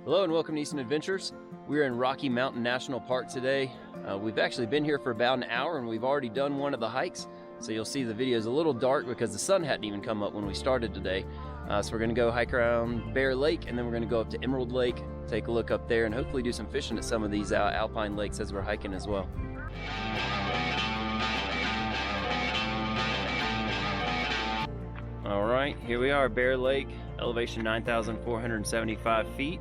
Hello and welcome to Easton Adventures. We're in Rocky Mountain National Park today. We've actually been here for about an hour and we've already done one of the hikes. So you'll see the video is a little dark because the sun hadn't even come up when we started today. So we're gonna go hike around Bear Lake and then we're gonna go up to Emerald Lake, take a look up there and hopefully do some fishing at some of these alpine lakes as we're hiking as well. All right, here we are, Bear Lake, elevation 9,475 feet.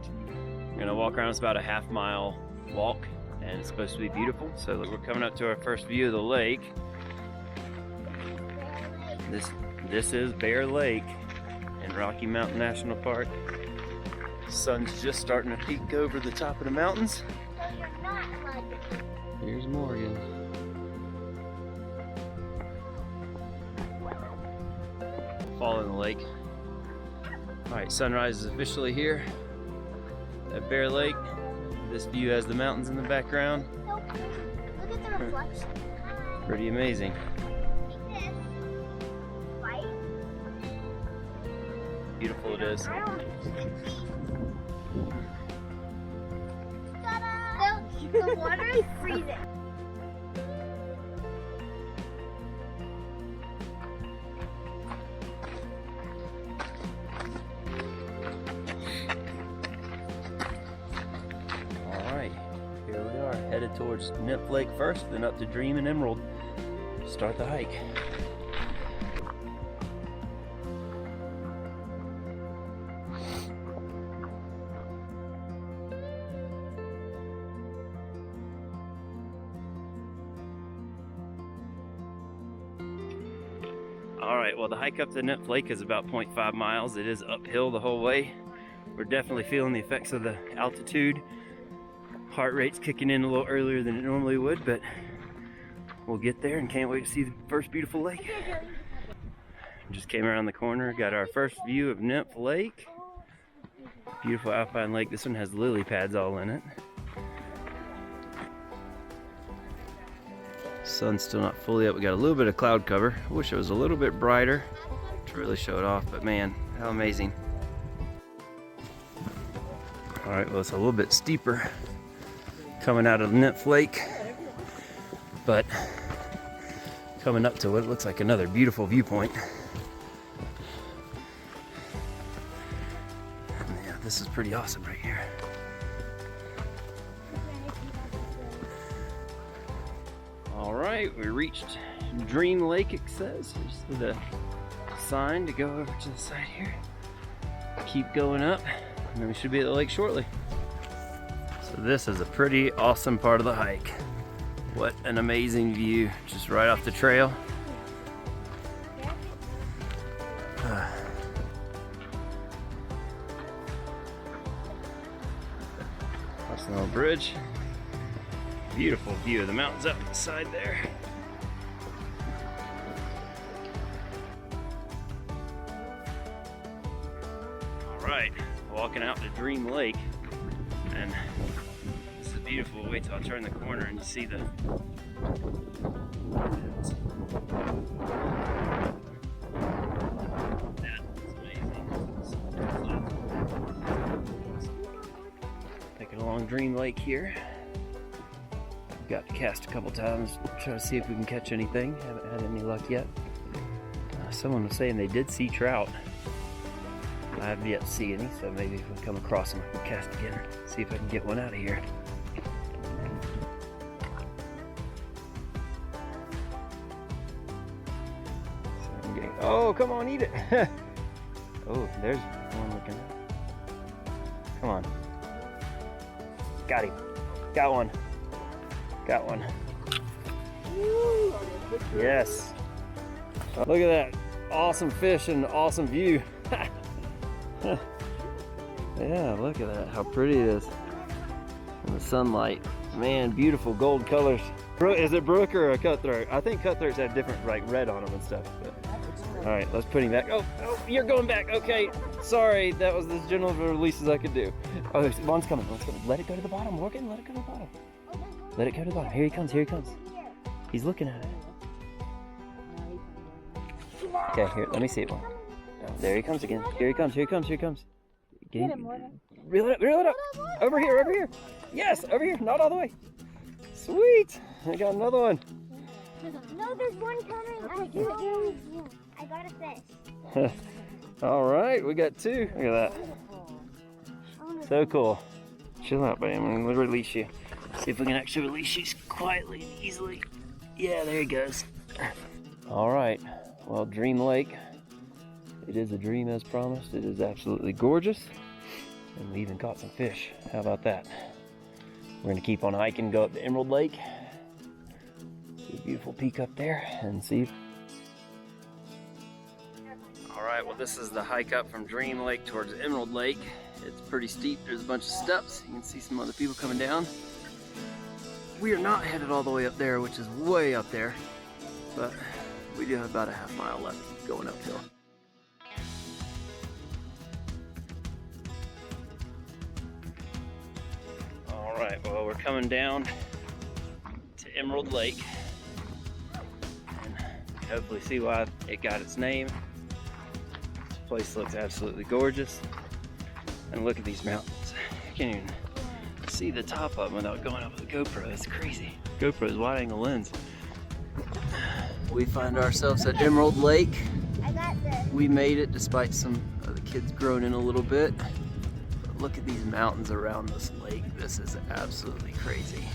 We're gonna walk around. It's about a half-mile walk, and it's supposed to be beautiful. So we're coming up to our first view of the lake. This is Bear Lake in Rocky Mountain National Park. Sun's just starting to peek over the top of the mountains. Here's Morgan. Fall in the lake. All right, sunrise is officially here at Bear Lake. This view has the mountains in the background. Look at the reflection. Pretty amazing. Beautiful it is. The water is freezing. Here we are, headed towards Nymph Lake first, then up to Dream and Emerald. Start the hike. All right, well the hike up to Nymph Lake is about 0.5 miles. It is uphill the whole way. We're definitely feeling the effects of the altitude. Heart rate's kicking in a little earlier than it normally would, but we'll get there and can't wait to see the first beautiful lake. Just came around the corner, got our first view of Nymph Lake. Beautiful alpine lake. This one has lily pads all in it. Sun's still not fully up. We got a little bit of cloud cover. I wish it was a little bit brighter to really show it off, but man, how amazing. All right, well, it's a little bit steeper coming out of Nymph Lake, but coming up to what looks like another beautiful viewpoint. And yeah, this is pretty awesome right here. All right, we reached Dream Lake, it says. Here's the sign to go over to the side here. Keep going up, and then we should be at the lake shortly. So this is a pretty awesome part of the hike. What an amazing view, just right off the trail. That's a little bridge. Beautiful view of the mountains up the side there. All right, walking out to Dream Lake, and this is beautiful. Wait till I turn the corner and you see the that is amazing. Taking along Dream Lake here. Got to cast a couple times, try to see if we can catch anything. Haven't had any luck yet. Someone was saying they did see trout. I haven't yet to see any, so maybe if we come across them, I can cast again. See if I can get one out of here. Oh, come on, eat it. Oh, there's one looking. Come on. Got him. Got one. Got one. Yes. Look at that. Awesome fish and awesome view. Yeah, look at that. How pretty it is in the sunlight. Man, beautiful gold colors. Is it brook or a cutthroat? I think cutthroats have different like red on them and stuff. But. All right, let's put him back. Oh, you're going back. Okay, sorry. That was as gentle of a release as I could do. Oh, one's coming. One's coming. Let it go to the bottom, Morgan. Let it go to the bottom. Let it go to the bottom. Here he comes. Here he comes. He's looking at it. Okay, here. Let me see it one. There he comes again. Here he comes. Here he comes. Here he comes. Get it, Morgan. Reel it up, reel it up. Over here, over here. Yes, over here, not all the way. Sweet, I got another one. No, there's one coming. I got a fish. All right, we got two. Look at that. So cool. Chill out, babe. I'm gonna release you. See if we can actually release you quietly and easily. Yeah, there he goes. All right, well, Dream Lake. It is a dream as promised. It is absolutely gorgeous. And we even caught some fish. How about that? We're gonna keep on hiking, go up to Emerald Lake. See a beautiful peak up there and see. All right, well, this is the hike up from Dream Lake towards Emerald Lake. It's pretty steep. There's a bunch of steps. You can see some other people coming down. We are not headed all the way up there, which is way up there, but we do have about a half mile left going uphill. All right, well, we're coming down to Emerald Lake and hopefully see why it got its name. This place looks absolutely gorgeous. And look at these mountains. I can't even see the top of them without going up with a GoPro. It's crazy. GoPro's wide angle lens. We find ourselves at Emerald Lake. I got this. We made it despite some of the kids groaning a little bit. But look at these mountains around this lake. This is absolutely crazy.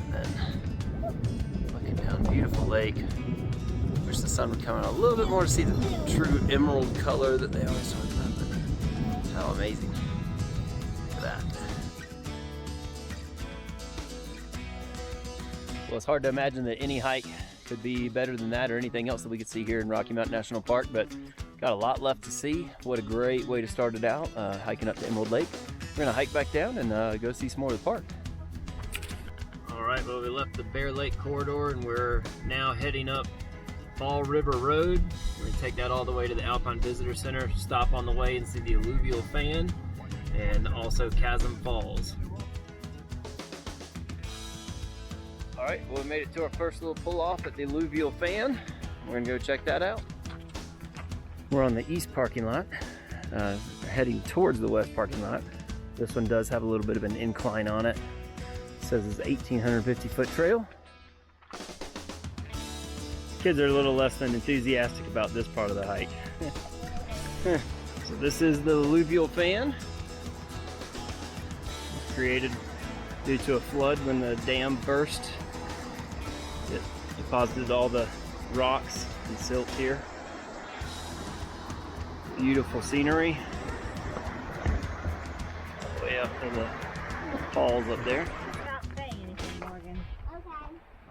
And then looking down, beautiful lake. Wish the sun would come out a little bit more to see the true emerald color that they always talk about. How amazing. Look at that. Well, it's hard to imagine that any hike could be better than that or anything else that we could see here in Rocky Mountain National Park, but got a lot left to see. What a great way to start it out, hiking up to Emerald Lake. We're gonna hike back down and go see some more of the park. All right, well, we left the Bear Lake corridor and we're now heading up Fall River Road. We're gonna take that all the way to the Alpine Visitor Center, stop on the way and see the alluvial fan and also Chasm Falls. All right, well, we made it to our first little pull off at the alluvial fan. We're gonna go check that out. We're on the east parking lot, heading towards the west parking lot. This one does have a little bit of an incline on it. It says it's 1,850 foot trail. Kids are a little less than enthusiastic about this part of the hike. So this is the alluvial fan. Created due to a flood when the dam burst. It deposited all the rocks and silt here. Beautiful scenery. Way up to the falls up there.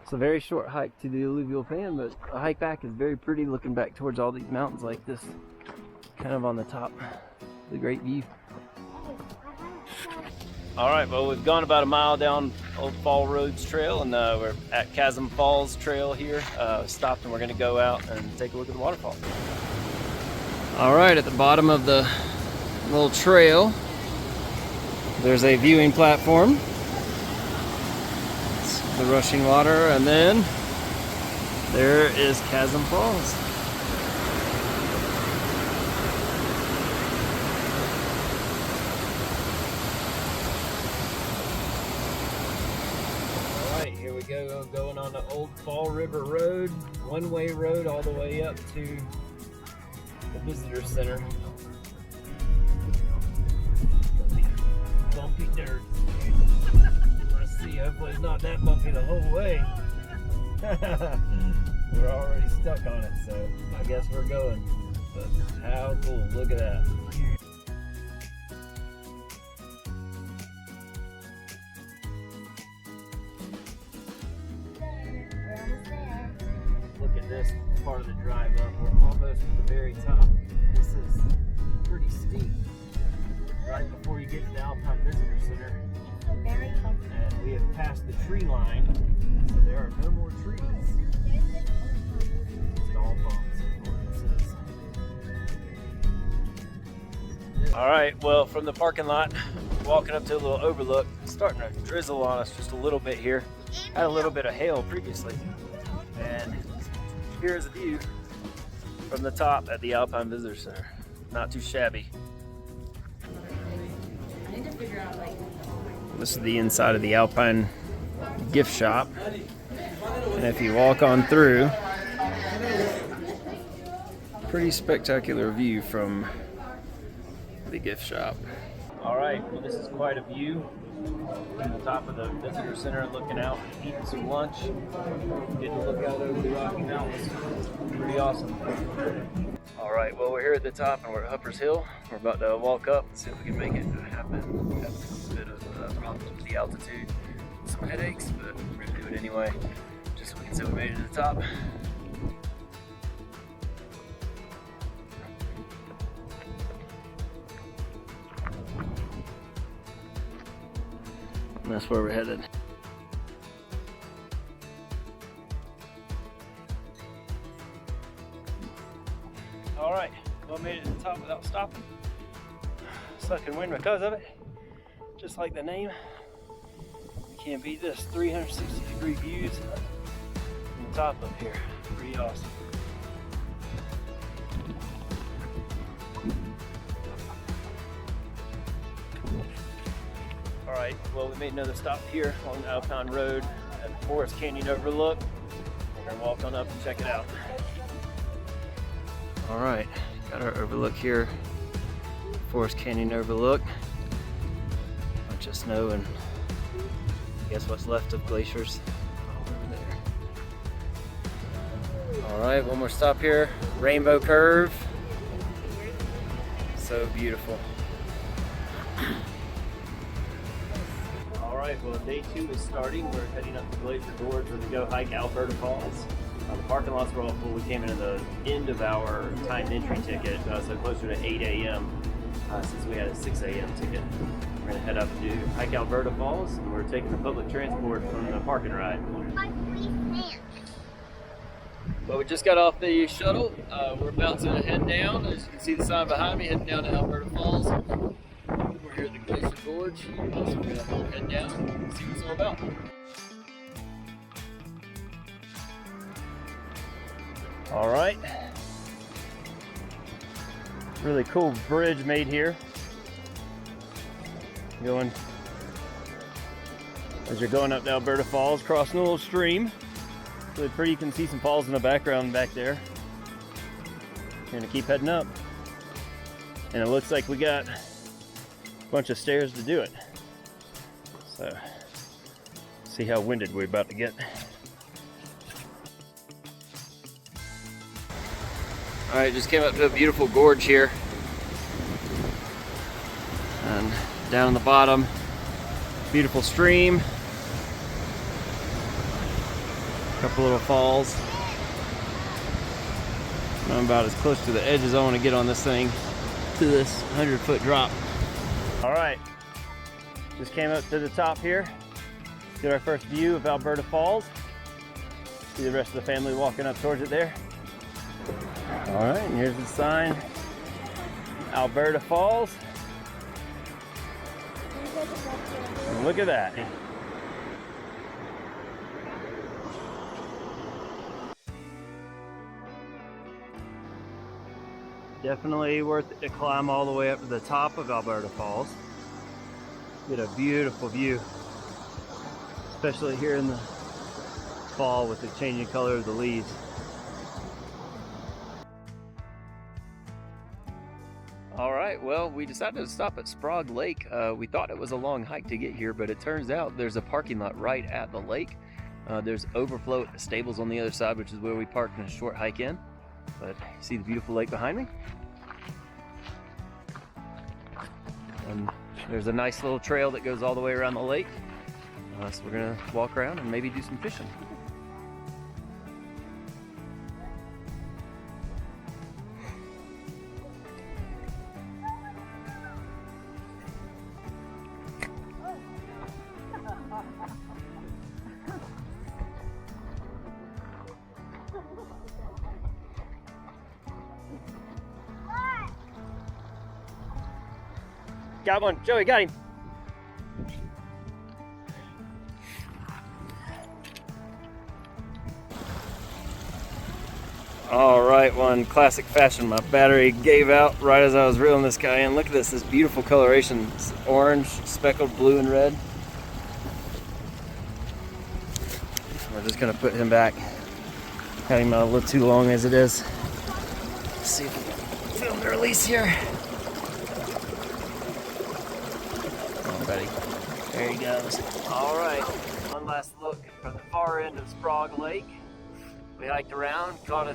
It's a very short hike to the alluvial fan, but the hike back is very pretty, looking back towards all these mountains like this, kind of on the top, the great view. All right, well, we've gone about a mile down Old Fall Roads Trail, and we're at Chasm Falls Trail here. Stopped and we're gonna go out and take a look at the waterfall. All right, at the bottom of the little trail, there's a viewing platform. The rushing water, and then there is Chasm Falls. All right, here we go, going on the Old Fall River Road, one-way road all the way up to the visitor center. Bumpy dirt. Hopefully it's not that bumpy the whole way. We're already stuck on it, so I guess we're going. But how cool, look at that. We're almost there. Look at this part of the drive up. We're almost at the very top. This is pretty steep. Right before you get to the Alpine Visitor Center. Very comfortable. And we have passed the tree line, so there are no more trees. Just all bumps, is what it says. All right, well, from the parking lot, walking up to a little overlook, it's starting to drizzle on us just a little bit here. Had a little bit of hail previously. And here's a view from the top at the Alpine Visitor Center. Not too shabby. This is the inside of the Alpine gift shop. And if you walk on through, pretty spectacular view from the gift shop. All right, well, this is quite a view from the top of the visitor center, looking out, eating some lunch, getting to look out over the Rocky Mountains. Pretty awesome. All right, well, we're here at the top and we're at Hupper's Hill. We're about to walk up and see if we can make it happen. Have a bit of problems with the altitude, some headaches, but we're gonna do it anyway, just so we can say we made it to the top. And that's where we're headed. All right, well, made it to the top without stopping. Sucking wind because of it, just like the name. You can't beat this 360-degree views from the top up here. Pretty awesome. All right, well, we made another stop here on the Alpine Road at the Forest Canyon Overlook. We're gonna walk on up and check it out. All right, got our overlook here, Forest Canyon Overlook. Bunch of snow and I guess what's left of glaciers over there. All right, one more stop here, Rainbow Curve. So beautiful. All right, well, day 2 is starting. We're heading up to Glacier Gorge. We're gonna go hike Alberta Falls. The parking lots were all full. We came in at the end of our timed entry ticket, so closer to 8 a.m. Since we had a 6 a.m. ticket. We're gonna head up to hike Alberta Falls, and we're taking the public transport from the parking ride. Well, we just got off the shuttle. We're about to head down. As you can see the sign behind me, heading down to Alberta Falls. We're here at the Glacier Gorge, so we're gonna head down and see what it's all about. All right. Really cool bridge made here. As you're going up to Alberta Falls, crossing a little stream. Really pretty. You can see some falls in the background back there. We're gonna keep heading up. And it looks like we got a bunch of stairs to do it. So, see how winded we're about to get. All right, just came up to a beautiful gorge here. And down on the bottom, beautiful stream. A couple little falls. I'm about as close to the edge as I want to get on this thing to this 100-foot drop. All right, just came up to the top here. Get our first view of Alberta Falls. See the rest of the family walking up towards it there. All right, and here's the sign, Alberta Falls. And look at that. Definitely worth it to climb all the way up to the top of Alberta Falls. Get a beautiful view, especially here in the fall with the changing color of the leaves. All right, well, we decided to stop at Sprague Lake. We thought it was a long hike to get here, but it turns out there's a parking lot right at the lake. There's overflow at the stables on the other side, which is where we parked in a short hike in. But see the beautiful lake behind me? And there's a nice little trail that goes all the way around the lake. So we're gonna walk around and maybe do some fishing. Got one. Joey, got him. All right, one classic fashion, my battery gave out right as I was reeling this guy in. Look at this beautiful coloration. It's orange, speckled blue and red. We're just gonna put him back. Had him out a little too long as it is. Let's see if we can film the release here. Come on, buddy. There he goes. All right, one last look from the far end of Sprague Lake. We hiked around, caught a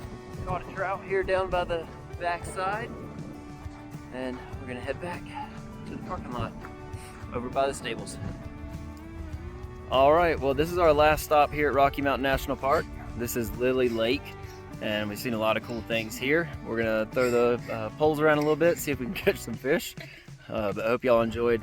trout here down by the backside, and we're gonna head back to the parking lot over by the stables. All right, well, this is our last stop here at Rocky Mountain National Park. This is Lily Lake, and we've seen a lot of cool things here. We're gonna throw the poles around a little bit, see if we can catch some fish. But I hope y'all enjoyed